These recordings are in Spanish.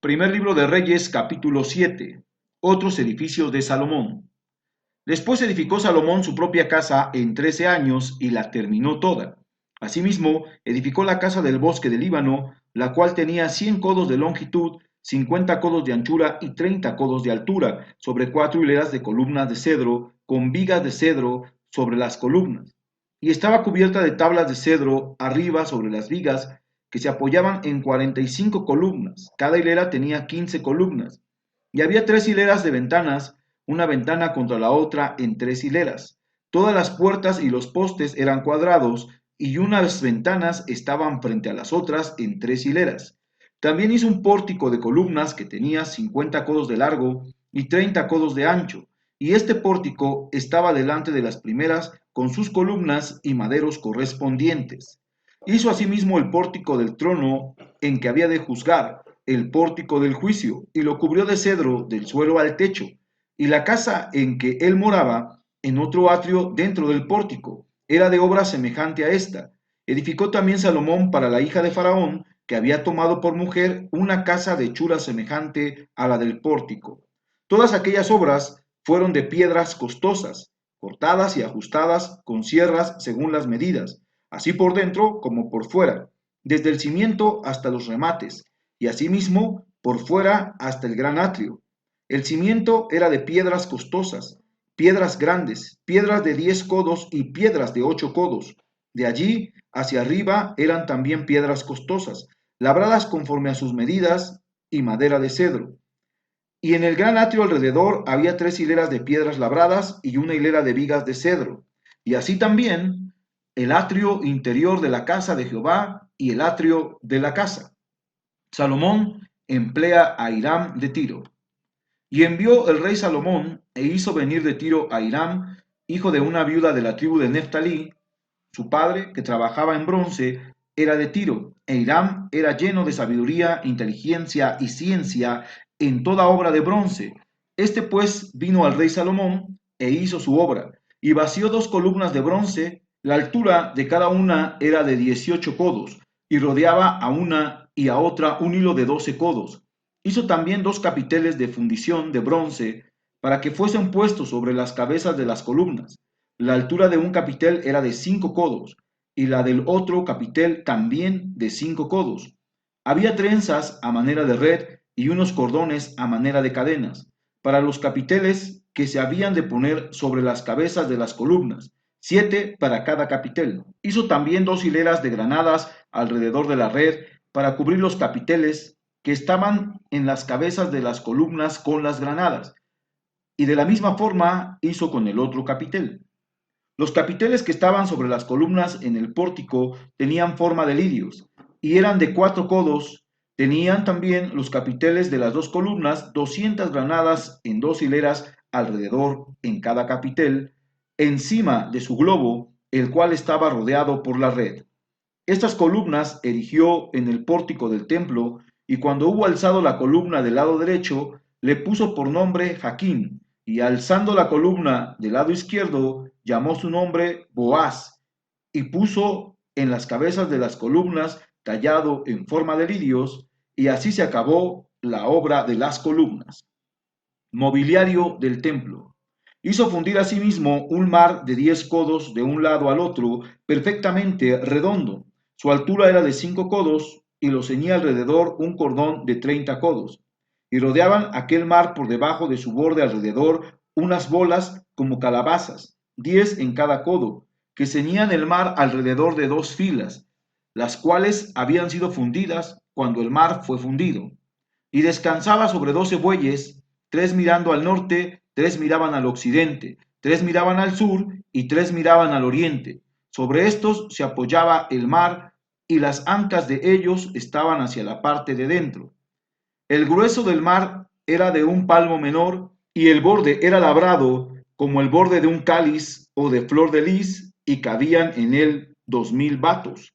Primer libro de Reyes, capítulo 7. Otros edificios de Salomón. Después edificó Salomón su propia casa en 13 años y la terminó toda. Asimismo, edificó la casa del bosque del Líbano, la cual tenía 100 codos de longitud, 50 codos de anchura y 30 codos de altura, sobre 4 hileras de columnas de cedro, con vigas de cedro sobre las columnas. Y estaba cubierta de tablas de cedro arriba sobre las vigas, que se apoyaban en 45 columnas. Cada hilera tenía 15 columnas. Y había 3 hileras de ventanas, una ventana contra la otra en 3 hileras. Todas las puertas y los postes eran cuadrados, y unas ventanas estaban frente a las otras en 3 hileras. También hizo un pórtico de columnas que tenía 50 codos de largo y 30 codos de ancho, y este pórtico estaba delante de las primeras con sus columnas y maderos correspondientes. Hizo asimismo el pórtico del trono en que había de juzgar, el pórtico del juicio, y lo cubrió de cedro del suelo al techo, y la casa en que él moraba, en otro atrio dentro del pórtico, era de obra semejante a esta. Edificó también Salomón para la hija de Faraón, que había tomado por mujer, una casa de hechura semejante a la del pórtico. Todas aquellas obras fueron de piedras costosas, cortadas y ajustadas con sierras según las medidas, así por dentro como por fuera, desde el cimiento hasta los remates, y asimismo por fuera hasta el gran atrio. El cimiento era de piedras costosas, piedras grandes, piedras de 10 codos y piedras de 8 codos. De allí hacia arriba eran también piedras costosas, labradas conforme a sus medidas, y madera de cedro. Y en el gran atrio alrededor había 3 hileras de piedras labradas y una hilera de vigas de cedro. Y así también el atrio interior de la casa de Jehová y el atrio de la casa. Salomón emplea a Hiram de Tiro. Y envió el rey Salomón e hizo venir de Tiro a Hiram, hijo de una viuda de la tribu de Neftalí. Su padre, que trabajaba en bronce, era de Tiro, e Hiram era lleno de sabiduría, inteligencia y ciencia en toda obra de bronce. Este pues vino al rey Salomón e hizo su obra, y vació 2 columnas de bronce. La altura de cada una era de 18 codos, y rodeaba a una y a otra un hilo de 12 codos. Hizo también 2 capiteles de fundición de bronce para que fuesen puestos sobre las cabezas de las columnas. La altura de un capitel era de 5 codos, y la del otro capitel también de 5 codos. Había trenzas a manera de red y unos cordones a manera de cadenas, para los capiteles que se habían de poner sobre las cabezas de las columnas, 7 para cada capitel. Hizo también 2 hileras de granadas alrededor de la red para cubrir los capiteles que estaban en las cabezas de las columnas con las granadas, y de la misma forma hizo con el otro capitel. Los capiteles que estaban sobre las columnas en el pórtico tenían forma de lirios, y eran de 4 codos. Tenían también los capiteles de las 2 columnas 200 granadas en 2 hileras alrededor en cada capitel, encima de su globo, el cual estaba rodeado por la red. Estas columnas erigió en el pórtico del templo, y cuando hubo alzado la columna del lado derecho, le puso por nombre Jaquín, y alzando la columna del lado izquierdo, llamó su nombre Boaz, y puso en las cabezas de las columnas tallado en forma de lirios, y así se acabó la obra de las columnas. Mobiliario del templo. Hizo fundir asimismo un mar de 10 codos de un lado al otro, perfectamente redondo. Su altura era de 5 codos, y lo ceñía alrededor un cordón de 30 codos. Y rodeaban aquel mar por debajo de su borde alrededor unas bolas como calabazas, 10 en cada codo, que ceñían el mar alrededor de 2 filas, las cuales habían sido fundidas cuando el mar fue fundido. Y descansaba sobre 12 bueyes, 3 mirando al norte, 3 miraban al occidente, 3 miraban al sur y 3 miraban al oriente. Sobre estos se apoyaba el mar, y las ancas de ellos estaban hacia la parte de dentro. El grueso del mar era de un palmo menor, y el borde era labrado como el borde de un cáliz o de flor de lis, y cabían en él 2000 batos.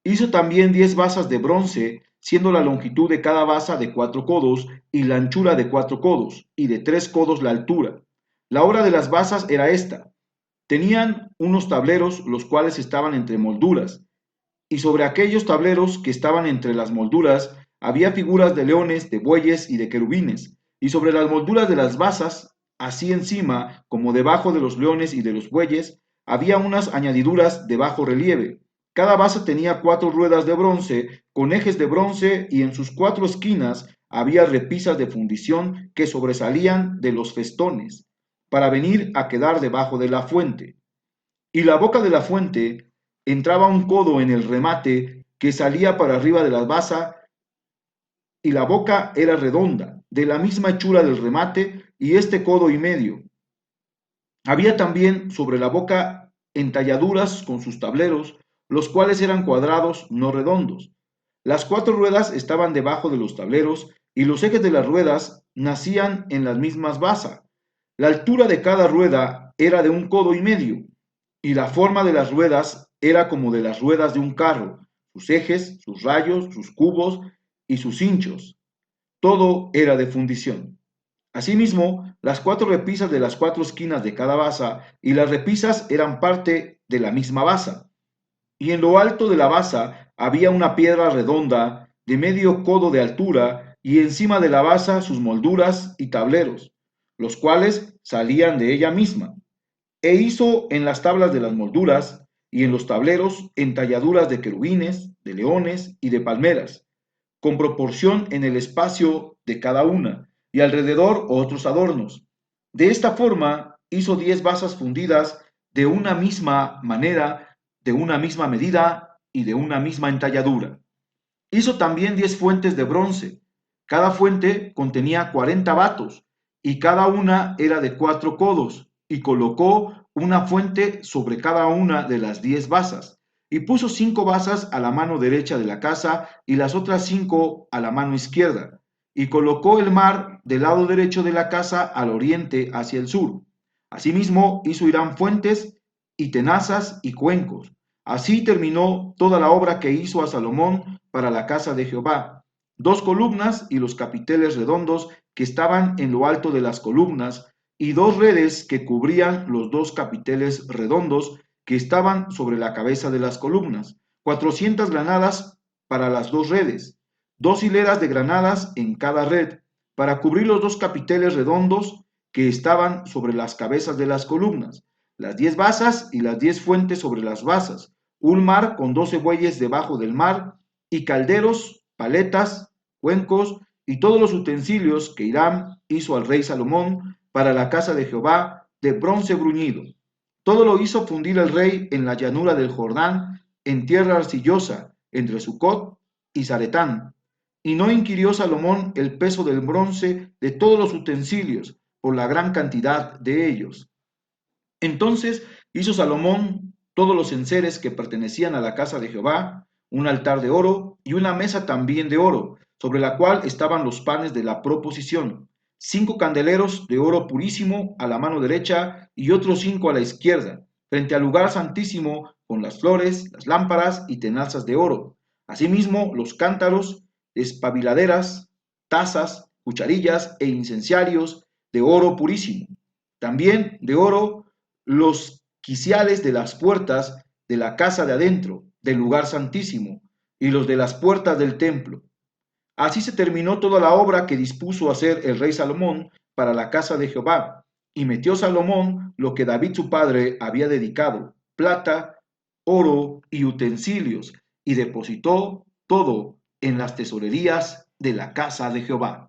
Hizo también 10 basas de bronce, siendo la longitud de cada basa de 4 codos, y la anchura de 4 codos, y de 3 codos la altura. La obra de las basas era esta: tenían unos tableros, los cuales estaban entre molduras, y sobre aquellos tableros que estaban entre las molduras había figuras de leones, de bueyes y de querubines, y sobre las molduras de las basas, así encima como debajo de los leones y de los bueyes, había unas añadiduras de bajo relieve. Cada base tenía 4 ruedas de bronce con ejes de bronce y en sus 4 esquinas había repisas de fundición que sobresalían de los festones para venir a quedar debajo de la fuente. Y la boca de la fuente entraba un codo en el remate que salía para arriba de la basa y la boca era redonda, de la misma hechura del remate y este codo y medio. Había también sobre la boca entalladuras con sus tableros, los cuales eran cuadrados, no redondos. Las 4 ruedas estaban debajo de los tableros y los ejes de las ruedas nacían en las mismas basas. La altura de cada rueda era de un codo y medio y la forma de las ruedas era como de las ruedas de un carro, sus ejes, sus rayos, sus cubos y sus hinchos. Todo era de fundición. Asimismo, las 4 repisas de las 4 esquinas de cada basa y las repisas eran parte de la misma basa. Y en lo alto de la basa había una piedra redonda de medio codo de altura y encima de la basa sus molduras y tableros, los cuales salían de ella misma. E hizo en las tablas de las molduras y en los tableros entalladuras de querubines, de leones y de palmeras, con proporción en el espacio de cada una, y alrededor otros adornos. De esta forma hizo 10 basas fundidas de una misma manera, de una misma medida y de una misma entalladura. Hizo también 10 fuentes de bronce. Cada fuente contenía 40 batos, y cada una era de 4 codos, y colocó una fuente sobre cada una de las 10 basas, y puso 5 basas a la mano derecha de la casa y las otras 5 a la mano izquierda, y colocó el mar del lado derecho de la casa al oriente hacia el sur. Asimismo hizo Hiram fuentes y tenazas y cuencos. Así terminó toda la obra que hizo a Salomón para la casa de Jehová: 2 columnas y los capiteles redondos que estaban en lo alto de las columnas, y 2 redes que cubrían los 2 capiteles redondos que estaban sobre la cabeza de las columnas, 400 granadas para las 2 redes, 2 hileras de granadas en cada red, para cubrir los 2 capiteles redondos que estaban sobre las cabezas de las columnas, las 10 basas y las 10 fuentes sobre las basas, un mar con 12 bueyes debajo del mar, y calderos, paletas, cuencos y todos los utensilios que Hiram hizo al rey Salomón para la casa de Jehová de bronce bruñido. Todo lo hizo fundir el rey en la llanura del Jordán, en tierra arcillosa, entre Sucot y Zaretán. Y no inquirió Salomón el peso del bronce de todos los utensilios, por la gran cantidad de ellos. Entonces hizo Salomón todos los enseres que pertenecían a la casa de Jehová, un altar de oro y una mesa también de oro, sobre la cual estaban los panes de la proposición, 5 candeleros de oro purísimo a la mano derecha y otros 5 a la izquierda, frente al lugar santísimo, con las flores, las lámparas y tenazas de oro. Asimismo, los cántaros, espabiladeras, tazas, cucharillas e incenciarios de oro purísimo. También de oro los quiciales de las puertas de la casa de adentro, del lugar santísimo, y los de las puertas del templo. Así se terminó toda la obra que dispuso hacer el rey Salomón para la casa de Jehová, y metió Salomón lo que David su padre había dedicado: plata, oro y utensilios, y depositó todo en las tesorerías de la casa de Jehová.